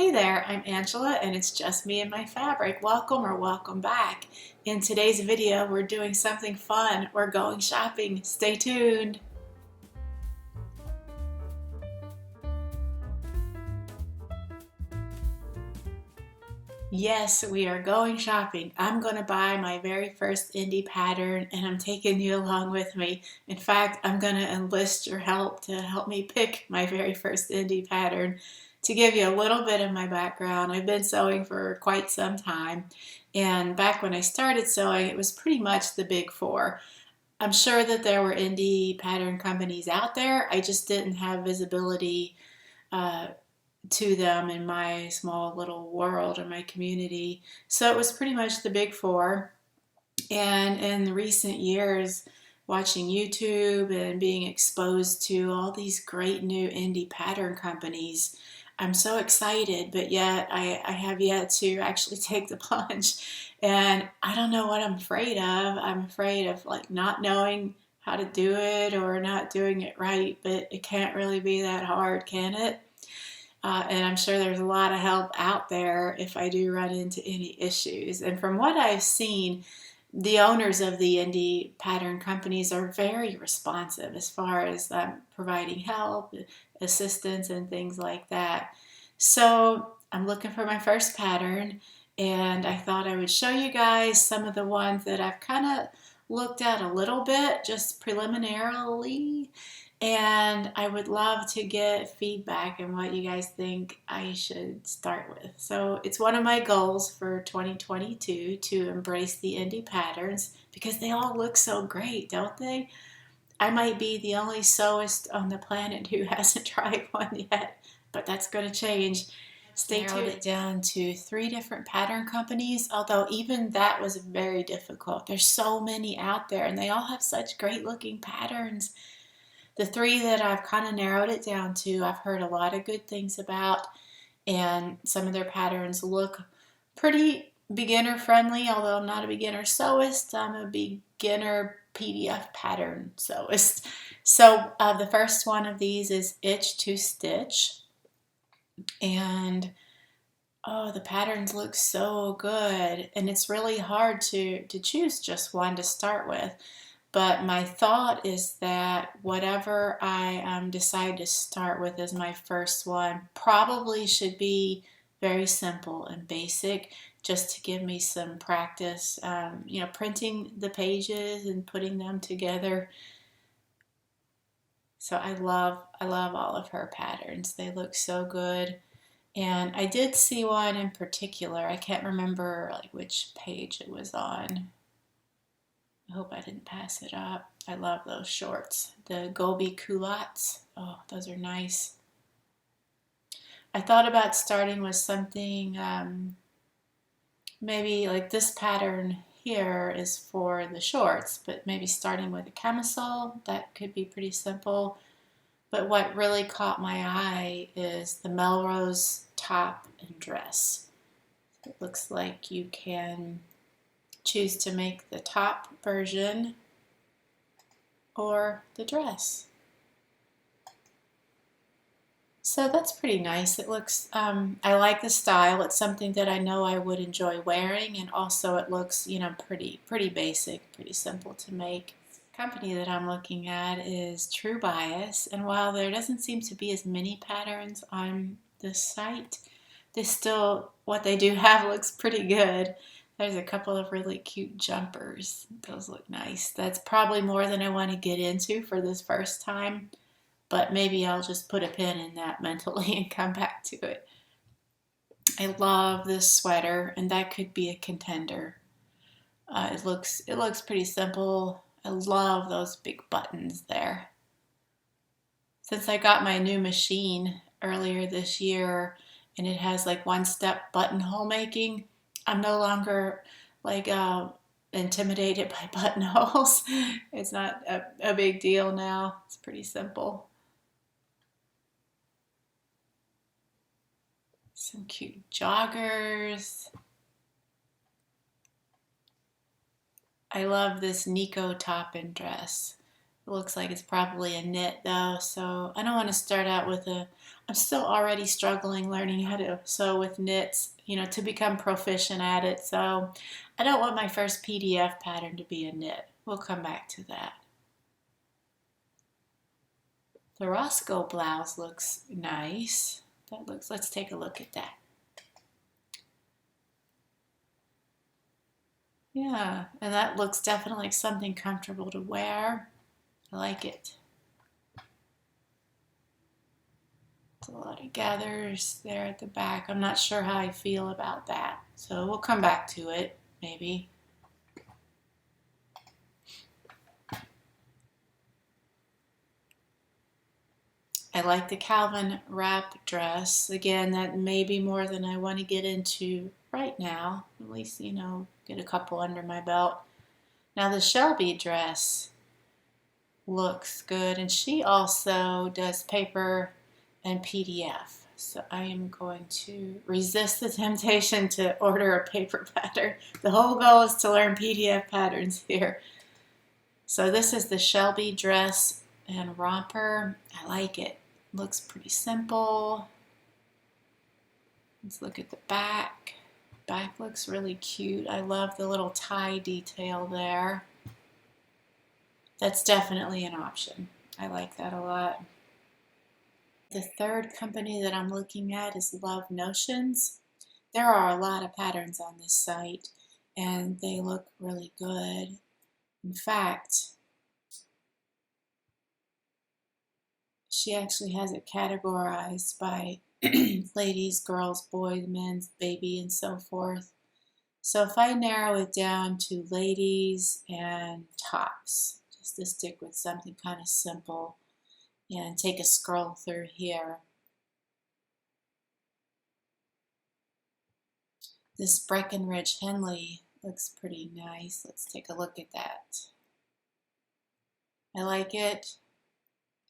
Hey there, I'm Angela and it's just me and my fabric. Welcome or welcome back. In today's video, we're doing something fun. We're going shopping. Stay tuned. Yes, we are going shopping. I'm going to buy my very first indie pattern and I'm taking you along with me. In fact, I'm going to enlist your help to help me pick my very first indie pattern. To give you a little bit of my background, I've been sewing for quite some time. And back when I started sewing, it was pretty much the big four. I'm sure that there were indie pattern companies out there. I just didn't have visibility uh, to them in my small little world or my community. So it was pretty much the big four. And in recent years, watching YouTube and being exposed to all these great new indie pattern companies, I'm so excited, but yet I have yet to actually take the plunge. And I don't know what I'm afraid of. I'm afraid of like not knowing how to do it or not doing it right, but it can't really be that hard, can it? And I'm sure there's a lot of help out there if I do run into any issues. And from what I've seen, the owners of the indie pattern companies are very responsive as far as providing help, assistance, and things like that. So I'm looking for my first pattern, and I thought I would show you guys some of the ones that I've kind of looked at a little bit, just preliminarily. And I would love to get feedback and what you guys think I should start with. So it's one of my goals for 2022 to embrace the indie patterns because they all look so great, don't they? I might be the only sewist on the planet who hasn't tried one yet, but that's going to change. Stay tuned. Narrowed it down to 3 different pattern companies, although even that was very difficult. There's so many out there and they all have such great looking patterns. The 3 that I've kind of narrowed it down to, I've heard a lot of good things about, and some of their patterns look pretty beginner friendly, although I'm not a beginner sewist. I'm a beginner PDF pattern sewist. So the first one of these is Itch to Stitch, and oh, the patterns look so good, and it's really hard to choose just one to start with. But my thought is that whatever I decide to start with as my first one probably should be very simple and basic, just to give me some practice, printing the pages and putting them together. So I love all of her patterns. They look so good. And I did see one in particular. I can't remember like which page it was on. I hope I didn't pass it up. I love those shorts. The Gobi culottes. Oh, those are nice. I thought about starting with something, maybe like this pattern here is for the shorts, but maybe starting with a camisole. That could be pretty simple. But what really caught my eye is the Melrose top and dress. It looks like you can choose to make the top version or the dress. So that's pretty nice. It looks, I like the style. It's something that I know I would enjoy wearing, and also it looks, pretty basic, pretty simple to make. The company that I'm looking at is True Bias, and while there doesn't seem to be as many patterns on this site, what they do have looks pretty good. There's a couple of really cute jumpers. Those look nice. That's probably more than I want to get into for this first time, but maybe I'll just put a pin in that mentally and come back to it. I love this sweater, and that could be a contender. It looks pretty simple. I love those big buttons there. Since I got my new machine earlier this year, and it has like one-step buttonhole making, I'm no longer like intimidated by buttonholes. It's not a big deal now. It's pretty simple. Some cute joggers. I love this Nico top and dress. It looks like it's probably a knit though, so I don't want to start out with I'm still already struggling learning how to sew with knits, to become proficient at it. So I don't want my first PDF pattern to be a knit. We'll come back to that. The Roscoe blouse looks nice. Let's take a look at that. Yeah, and that looks definitely like something comfortable to wear. I like it. It's a lot of gathers there at the back. I'm not sure how I feel about that, so we'll come back to it, maybe. I like the Calvin wrap dress. Again, that may be more than I want to get into right now. At least, get a couple under my belt. Now the Shelby dress looks good, and she also does paper and PDF. So I am going to resist the temptation to order a paper pattern. The whole goal is to learn PDF patterns here. So this is the Shelby dress and romper. I like it. Looks pretty simple. Let's look at the back. Back looks really cute. I love the little tie detail there. That's definitely an option. I like that a lot. The third company that I'm looking at is Love Notions. There are a lot of patterns on this site and they look really good. In fact, she actually has it categorized by ladies, girls, boys, men's, baby, and so forth. So if I narrow it down to ladies and tops, just to stick with something kind of simple and take a scroll through here. This Breckenridge Henley looks pretty nice. Let's take a look at that. I like it.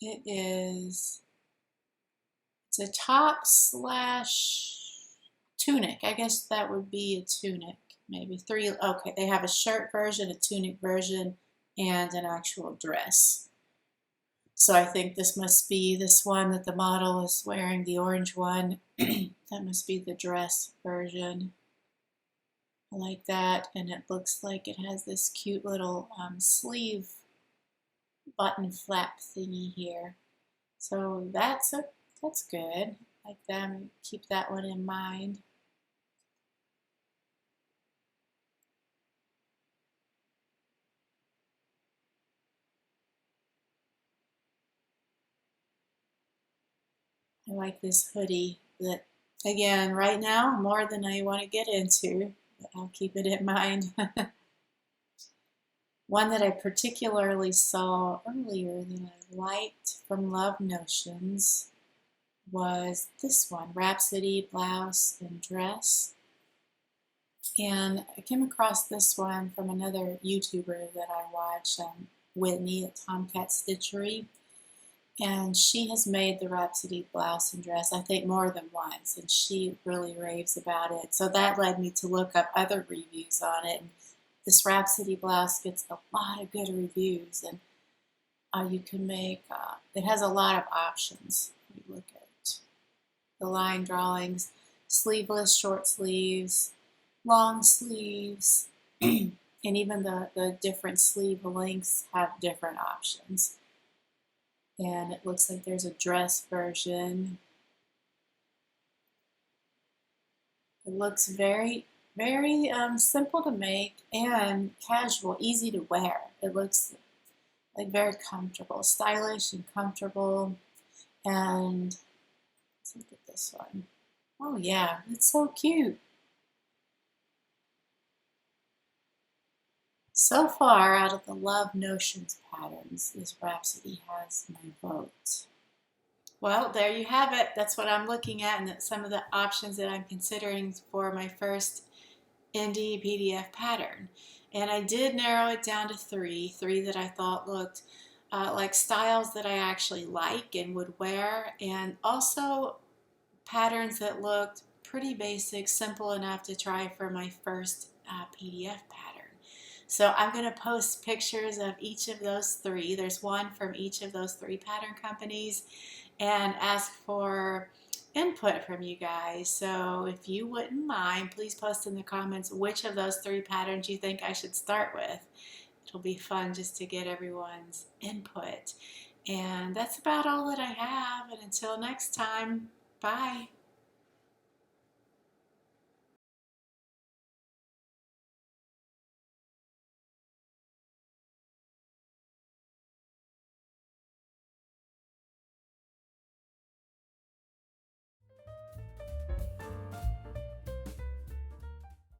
It's a top slash tunic. I guess that would be a tunic. Maybe three. Okay, they have a shirt version, a tunic version, and an actual dress. So I think this must be this one that the model is wearing, the orange one. That must be the dress version. I like that, and it looks like it has this cute little sleeve button flap thingy here. So that's good. Like that, keep that one in mind. I like this hoodie that, again, right now, more than I want to get into, but I'll keep it in mind. One that I particularly saw earlier that I liked from Love Notions was this one, Rhapsody Blouse and Dress. And I came across this one from another YouTuber that I watch, Whitney at Tomcat Stitchery. And she has made the Rhapsody blouse and dress, I think, more than once, and she really raves about it. So that led me to look up other reviews on it. And this Rhapsody blouse gets a lot of good reviews, and you can make, it has a lot of options. You look at the line drawings, sleeveless, short sleeves, long sleeves, and even the different sleeve lengths have different options. And it looks like there's a dress version. It looks very, very simple to make and casual, easy to wear. It looks like very comfortable, stylish and comfortable. And let's look at this one. Oh yeah, it's so cute. So far, out of the Love Notions patterns, this Rhapsody has my vote. Well, there you have it. That's what I'm looking at, and that's some of the options that I'm considering for my first indie PDF pattern. And I did narrow it down to three that I thought looked like styles that I actually like and would wear, and also patterns that looked pretty basic, simple enough to try for my first PDF pattern. So I'm going to post pictures of each of those three. There's one from each of those three pattern companies, and ask for input from you guys. So if you wouldn't mind, please post in the comments which of those three patterns you think I should start with. It'll be fun just to get everyone's input. And that's about all that I have. And until next time, bye.